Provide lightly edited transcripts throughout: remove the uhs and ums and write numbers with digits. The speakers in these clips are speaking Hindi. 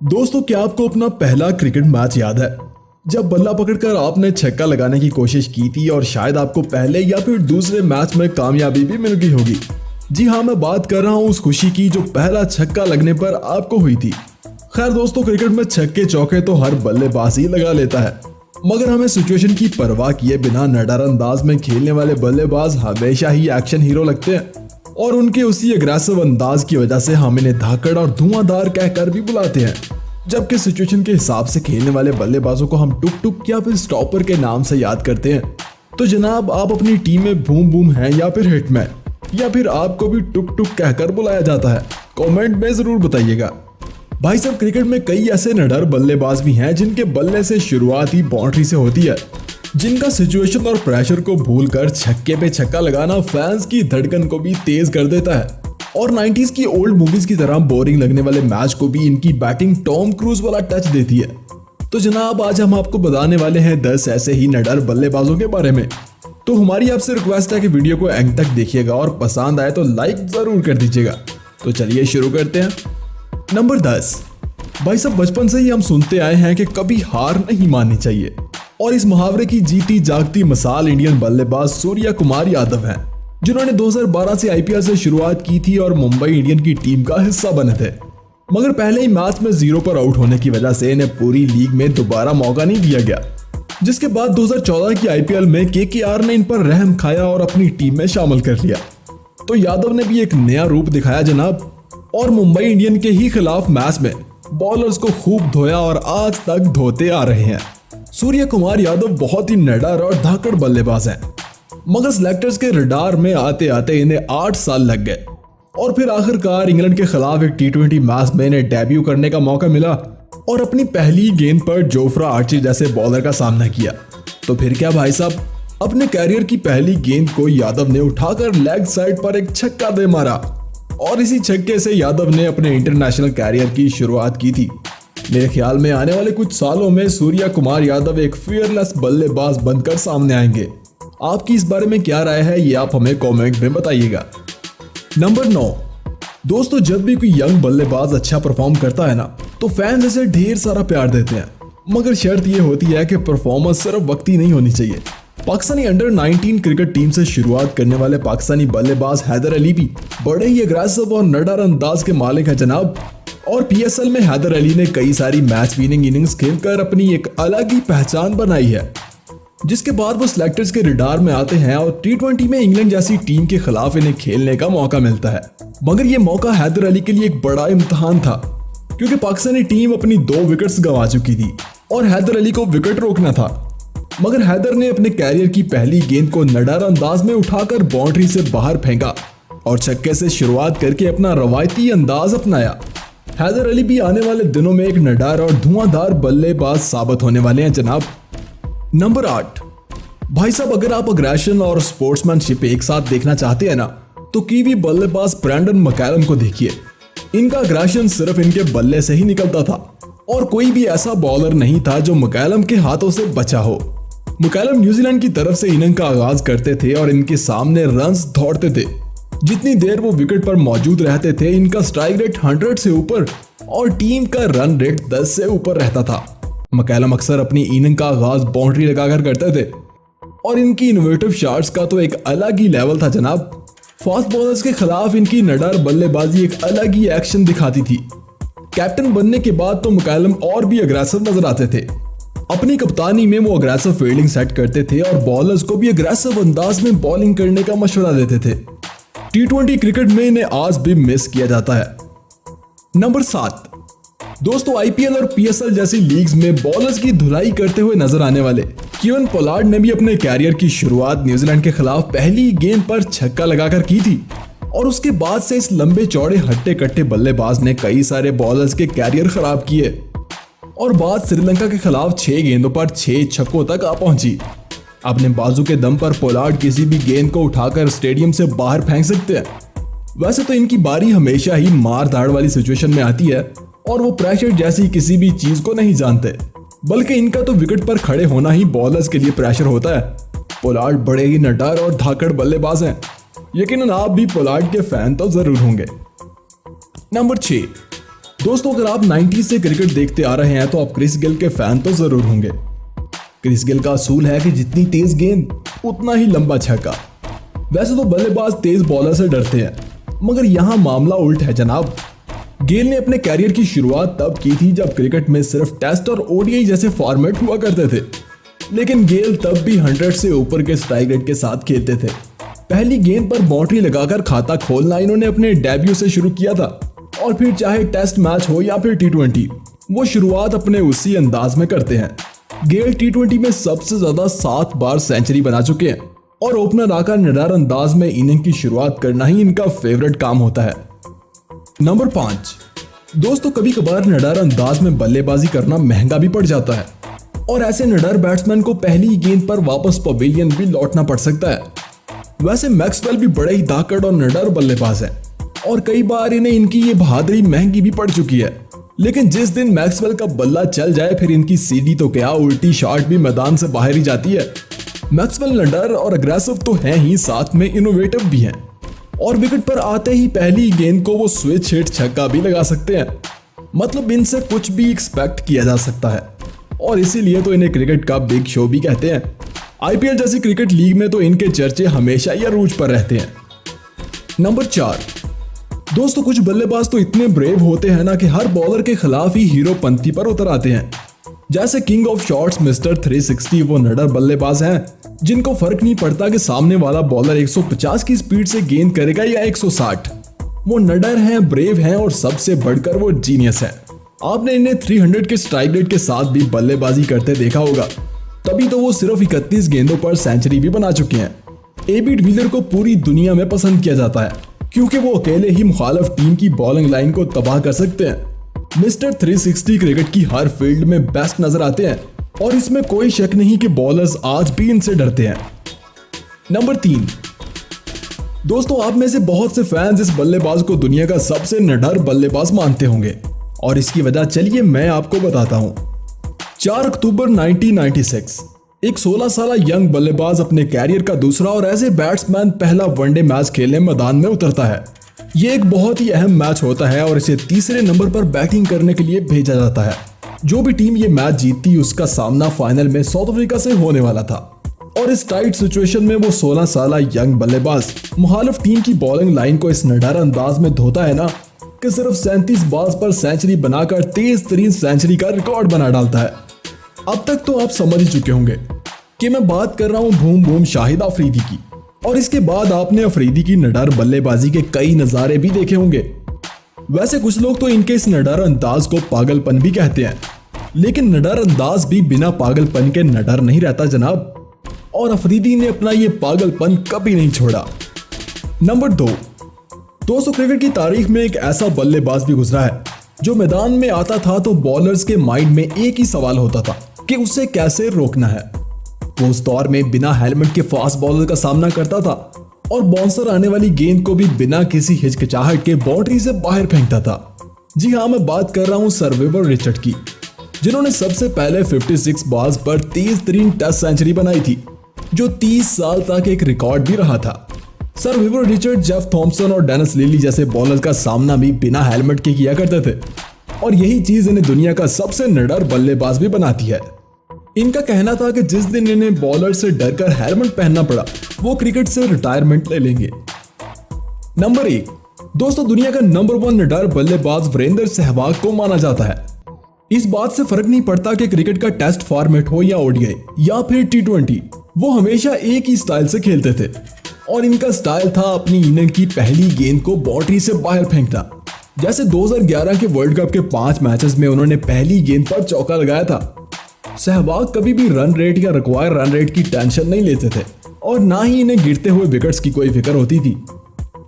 दोस्तों, क्या आपको अपना पहला क्रिकेट मैच याद है जब बल्ला पकड़कर आपने छक्का लगाने की कोशिश की थी और शायद आपको पहले या फिर दूसरे मैच में कामयाबी भी मिल गई होगी। जी हाँ, मैं बात कर रहा हूँ उस खुशी की जो पहला छक्का लगने पर आपको हुई थी। खैर दोस्तों, क्रिकेट में छक्के चौके तो हर बल्लेबाज ही लगा लेता है, मगर हमें सिचुएशन की परवाह किए बिना निडर अंदाज में खेलने वाले बल्लेबाज हमेशा ही एक्शन हीरो लगते हैं और उनके उसी अग्रेसिव अंदाज की वजह से हम इन्हें धाकड़ और धुआंधार कहकर भी बुलाते हैं। जबकि सिचुएशन के हिसाब से खेलने वाले बल्लेबाजों को हम टुक टुक या फिर स्टॉपर के नाम से याद करते हैं। तो जनाब, आप अपनी टीम में बूम बूम हैं या फिर हिटमैन, या फिर आपको भी टुक टुक कहकर बुलाया जाता है? कमेंट में जरूर बताइएगा। भाई साहब, क्रिकेट में कई ऐसे निडर बल्लेबाज भी हैं जिनके बल्ले से शुरुआत ही बाउंड्री से होती है, जिनका सिचुएशन और प्रेशर को भूलकर छक्के पे छक्का लगाना फैंस की धड़कन को भी तेज कर देता है। और 90s की ओल्ड मूवीज की तरह बोरिंग लगने वाले मैच को भी इनकी बैटिंग टॉम क्रूज वाला टच देती है। तो जनाब, आज हम आपको बताने वाले हैं 10 ऐसे ही निडर बल्लेबाजों के बारे में। तो हमारी आपसे रिक्वेस्ट है कि वीडियो को एंड तक देखिएगा और पसंद आए तो लाइक जरूर कर दीजिएगा। तो चलिए शुरू करते हैं। नंबर 10। भाई साहब, बचपन से ही हम सुनते आए हैं कि कभी हार नहीं माननी चाहिए, और इस मुहावरे की जीती जागती मिसाल इंडियन बल्लेबाज सूर्या कुमार यादव हैं, जिन्होंने 2012 से आईपीएल से शुरुआत की थी और मुंबई इंडियन की टीम का हिस्सा बने थे। मगर पहले ही मैच में 0 पर आउट होने की वजह से इन्हें पूरी लीग में दोबारा मौका नहीं दिया गया, जिसके बाद 2014 की आईपीएल में केकेआर ने इन पर रहम खाया और अपनी टीम में शामिल कर लिया। तो यादव ने भी एक नया रूप दिखाया जनाब, और मुंबई इंडियन के ही खिलाफ मैच में बॉलर्स को खूब धोया और आज तक धोते आ रहे हैं। सूर्या कुमार यादव बहुत ही निडर और धाकड़ बल्लेबाज हैं, मगर सिलेक्टर्स के रडार में आते आते इन्हें 8 साल लग गए और फिर आखिरकार इंग्लैंड के खिलाफ एक T20 मैच में इन्हें डेब्यू करने का मौका मिला और अपनी पहली गेंद पर जोफ्रा आर्ची जैसे बॉलर का सामना किया। तो फिर क्या भाई साहब, अपने कैरियर की पहली गेंद को यादव ने उठाकर लेग साइड पर एक छक्का दे मारा और इसी छक्के से यादव ने अपने इंटरनेशनल कैरियर की शुरुआत की थी। मेरे ख्याल में आने वाले कुछ सालों में सूर्या कुमार यादव एक फियरलेस बल्लेबाज बनकर सामने आएंगे। आपकी इस बारे में क्या राय है, ये आप हमें कमेंट में बताइएगा। नंबर 9। दोस्तों, जब भी कोई यंग बल्लेबाज अच्छा परफॉर्म करता है ना, तो फैंस इसे ढेर सारा प्यार देते हैं, मगर शर्त ये होती है कि परफॉर्मेंस सिर्फ वक्ती नहीं होनी चाहिए। पाकिस्तानी अंडर 19 क्रिकेट टीम से शुरुआत करने वाले पाकिस्तानी बल्लेबाज हैदर अली भी बड़े ही अग्रेसिव और निडर अंदाज के मालिक है जनाब। और पीएसएल में हैदर अली ने कई सारी मैच विनिंग इनिंग्स खेलकर अपनी एक अलग ही पहचान बनाई है, जिसके बाद वो सिलेक्टर्स के रडार में आते हैं और T20 में इंग्लैंड जैसी टीम के खिलाफ इन्हें खेलने का मौका मिलता है। मगर ये मौका हैदर अली के लिए एक बड़ा इम्तिहान था, क्योंकि पाकिस्तानी टीम अपनी 2 विकेट्स गंवा चुकी थी और हैदर अली को विकेट रोकना था। मगर हैदर ने अपने कैरियर की पहली गेंद को निडर अंदाज में उठाकर बाउंड्री से बाहर फेंका और छक्के से शुरुआत करके अपना रवायती अंदाज अपनाया। हैदर अली भी आने वाले दिनों में एक निडर और धुआंधार बल्लेबाज साबित होने वाले हैं जनाब। नंबर 8। भाई साहब, अगर आप अग्रेशन और स्पोर्ट्समैनशिप एक साथ देखना चाहते हैं ना, तो कीवी बल्लेबाज ब्रैंडन मैकलम को देखिए। इनका अग्रेशन सिर्फ इनके बल्ले से ही निकलता था और कोई भी ऐसा बॉलर नहीं था जो मैकलम के हाथों से बचा हो। मैकलम न्यूजीलैंड की तरफ से इनिंग का आगाज करते थे और इनके सामने रन्स दौड़ते थे। जितनी देर वो विकेट पर मौजूद रहते थे, इनका स्ट्राइक रेट 100 से ऊपर और टीम का रन रेट 10 से ऊपर रहता था। मैकलम अक्सर अपनी इनिंग का आगाज बाउंड्री लगाकर करते थे और इनकी इनोवेटिव शॉट्स का तो एक अलग ही लेवल था जनाब। फास्ट बॉलर्स के खिलाफ इनकी निडर बल्लेबाजी एक अलग ही एक्शन दिखाती थी। कैप्टन बनने के बाद तो मैकलम और भी अग्रेसिव नजर आते थे। अपनी कप्तानी में वो अग्रेसिव फील्डिंग सेट करते थे और बॉलर्स को भी अग्रेसिव अंदाज में बॉलिंग करने का मशवरा देते थे। T20 क्रिकेट में इन्हें आज भी मिस किया जाता है। नंबर 7। दोस्तों, आईपीएल और पीएसएल जैसी लीग्स में बॉलर्स की धुलाई करते हुए नजर आने वाले कीवन पोलार्ड ने भी अपने कैरियर की शुरुआत न्यूजीलैंड के खिलाफ पहली गेंद पर छक्का लगाकर की थी और उसके बाद से इस लंबे चौड़े हट्टे कट्टे बल्लेबाज ने कई सारे बॉलर्स के कैरियर खराब किए और बात श्रीलंका के खिलाफ 6 गेंदों पर 6 छक्कों तक आ पहुंची। अपने बाजू के दम पर पोलार्ड किसी भी गेंद को उठाकर स्टेडियम से बाहर फेंक सकते हैं। वैसे तो इनकी बारी हमेशा ही मार धाड़ वाली सिचुएशन में आती है और वो प्रेशर जैसी किसी भी चीज को नहीं जानते, बल्कि इनका तो विकेट पर खड़े होना ही बॉलर्स के लिए प्रेशर होता है। पोलार्ड बड़े ही निडर और धाकड़ बल्लेबाज हैं। यकीनन आप भी पोलार्ड के फैन तो जरूर होंगे। नंबर 6। दोस्तों अगर आप 90s से क्रिकेट देखते आ रहे हैं तो आप क्रिस गेल के फैन तो जरूर होंगे। क्रिस गेल का असूल है कि जितनी तेज गेंद उतना ही लंबा छक्का। वैसे तो बल्लेबाज तेज बॉलर से डरते हैं, मगर यहाँ मामला उल्ट है जनाब। गेल ने अपने कैरियर की शुरुआत तब की थी जब क्रिकेट में सिर्फ टेस्ट और ओडीआई जैसे फॉर्मेट हुआ करते थे, लेकिन गेल तब भी 100 से ऊपर के स्ट्राइक रेट के साथ खेलते थे। पहली गेंद पर बाउंड्री लगाकर खाता खोलना इन्होंने अपने डेब्यू से शुरू किया था, और फिर चाहे टेस्ट मैच हो या फिर टी20, वो शुरुआत अपने उसी अंदाज में करते हैं। गेल टी20 में सबसे ज्यादा 7 बार सेंचुरी बना चुके हैं, और ओपनर आकर निडर अंदाज में इनिंग की शुरुआत करना ही इनका फेवरेट काम होता है। नंबर 5, दोस्तों कभी कभार निडर अंदाज में बल्लेबाजी करना महंगा भी पड़ जाता है, और ऐसे निडर बैट्समैन को पहली गेंद पर वापस पवेलियन भी लौटना पड़ सकता है। वैसे मैक्सवेल भी बड़े ही धाकड़ और निडर बल्लेबाज हैं, और कई बार इन्हें इनकी ये बहादुरी महंगी भी पड़ चुकी है। लेकिन जिस दिन मैक्सवेल का बल्ला चल जाए फिर इनकी सीधी तो क्या उल्टी शॉट भी मैदान से बाहर ही जाती है। मैक्सवेल निडर और अग्रेसिव तो हैं ही, साथ में इनोवेटिव भी हैं, और विकेट पर आते ही पहली गेंद को वो स्विच हिट छक्का भी लगा सकते हैं। मतलब इनसे कुछ भी एक्सपेक्ट किया जा सकता है, और इसीलिए तो इन्हें क्रिकेट का बिग शो भी कहते हैं। आईपीएल जैसी क्रिकेट लीग में तो इनके चर्चे हमेशा ही अरूज पर रहते हैं। नंबर 4, दोस्तों कुछ बल्लेबाज तो इतने ब्रेव होते हैं ना कि हर बॉलर के खिलाफ ही हीरो पंथी पर उतर आते हैं। जैसे किंग ऑफ शॉट्स मिस्टर 360 वो निडर बल्लेबाज हैं, जिनको फर्क नहीं पड़ता कि सामने वाला बॉलर 150 की स्पीड से गेंद करेगा या 160। वो निडर हैं, ब्रेव हैं, और सबसे बढ़कर वो जीनियस हैं। आपने इन्हें 300 के स्ट्राइक रेट के साथ भी बल्लेबाजी करते देखा होगा, तभी तो वो सिर्फ 31 गेंदों पर सेंचुरी भी बना चुके हैं। एबी डिविलियर को पूरी दुनिया में पसंद किया जाता है, क्योंकि वो अकेले ही मुखालिफ टीम की बॉलिंग लाइन को तबाह कर सकते हैं। मिस्टर 360 क्रिकेट की हर फील्ड में बेस्ट नजर आते हैं, और इसमें कोई शक नहीं कि बॉलर्स आज भी इनसे डरते हैं। नंबर 3, दोस्तों आप में से बहुत से फैंस इस बल्लेबाज को दुनिया का सबसे निडर बल्लेबाज मानते होंगे, और इसकी वजह चलिए मैं आपको बताता हूं। 4 अक्टूबर 1996 एक 16 साल यंग बल्लेबाज अपने कैरियर का दूसरा और एज ए बैट्समैन पहला वनडे मैच खेलने मैदान में उतरता है। ये एक बहुत ही अहम मैच होता है, और इसे तीसरे नंबर पर बैटिंग करने के लिए भेजा जाता है। जो भी टीम ये मैच जीतती उसका सामना फाइनल में साउथ अफ्रीका से होने वाला था, और इस टाइट सिचुएशन में वो 16 साल यंग बल्लेबाज मुखालिफ टीम की बॉलिंग लाइन को इस निडर अंदाज में धोता है ना कि सिर्फ 37 बॉल्स पर सेंचुरी बनाकर तेज तरीन सेंचुरी का रिकॉर्ड बना डालता है। अब तक तो आप समझ ही चुके होंगे कि मैं बात कर रहा हूं बूम बूम शाहिद अफरीदी की, और इसके बाद आपने अफरीदी की निडर बल्लेबाजी के कई नजारे भी देखे होंगे। वैसे कुछ लोग तो इनके इस निडर अंदाज को पागलपन भी कहते हैं, लेकिन निडर अंदाज भी बिना पागलपन के निडर नहीं रहता जनाब, और अफरीदी ने अपना ये पागलपन कभी नहीं छोड़ा। नंबर 2, दोस्तों क्रिकेट की तारीख में एक ऐसा बल्लेबाज भी गुजरा है जो मैदान में आता था तो बॉलर्स के माइंड में एक ही सवाल होता था कि उसे कैसे रोकना है। वो उस दौर में बिना हेलमेट के फास्ट बॉलर का सामना करता था, और बाउंसर आने वाली गेंद को भी बिना किसी हिचकिचाहट के बाउंड्री से बाहर फेंकता था। जी हाँ, मैं बात कर रहा हूँ सर विवर रिचर्ड की, जिन्होंने सबसे पहले 56 बॉल्स पर तेज तरीन टेस्ट सेंचुरी बनाई थी, जो 30 साल तक एक रिकॉर्ड भी रहा था। सर विवर रिचर्ड जेफ थॉम्पसन और डेनिस लिली जैसे बॉलर का सामना भी बिना हेलमेट के किया करते थे, और यही चीज इन्हें दुनिया का सबसे निडर बल्लेबाज भी बनाती है। इनका कहना था कि जिस दिन इन्हें बॉलर से डरकर हेलमेट पहनना पड़ा वो क्रिकेट से रिटायरमेंट ले लेंगे। नंबर 1, दोस्तों दुनिया का नंबर 1 निडर बल्लेबाज वीरेंद्र सहवाग को माना जाता है। इस बात से फर्क नहीं पड़ता कि क्रिकेट का टेस्ट फॉर्मेट हो या ओडीआई या फिर टी20, वो हमेशा एक ही स्टाइल से खेलते थे, और इनका स्टाइल था अपनी इनिंग की पहली गेंद को बाउंड्री से बाहर फेंकना। जैसे 2011 के वर्ल्ड कप के 5 मैचेस में उन्होंने पहली गेंद पर चौका लगाया था। सहवाग कभी भी रन रेट या रिक्वायर्ड रन रेट की टेंशन नहीं लेते थे, और ना ही इन्हें गिरते हुए विकेट्स की कोई फिक्र होती थी।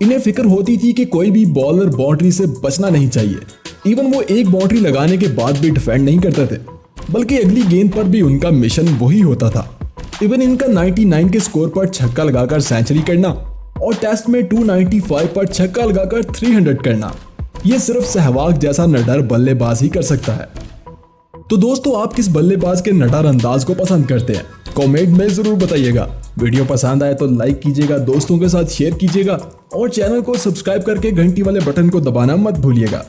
इन्हें फिक्र होती थी कि कोई भी बॉलर बाउंड्री से बचना नहीं चाहिए। इवन वो एक बाउंड्री लगाने के बाद भी डिफेंड नहीं करते थे, बल्कि अगली गेंद पर भी उनका मिशन वही होता था। इवन इनका 99 के स्कोर पर छक्का लगाकर सेंचुरी करना, और टेस्ट में 295 पर छक्का लगाकर 300 करना, ये सिर्फ सहवाग जैसा निडर बल्लेबाज ही कर सकता है। तो दोस्तों आप किस बल्लेबाज के निडर अंदाज को पसंद करते हैं? कमेंट में जरूर बताइएगा। वीडियो पसंद आए तो लाइक कीजिएगा, दोस्तों के साथ शेयर कीजिएगा, और चैनल को सब्सक्राइब करके घंटी वाले बटन को दबाना मत भूलिएगा।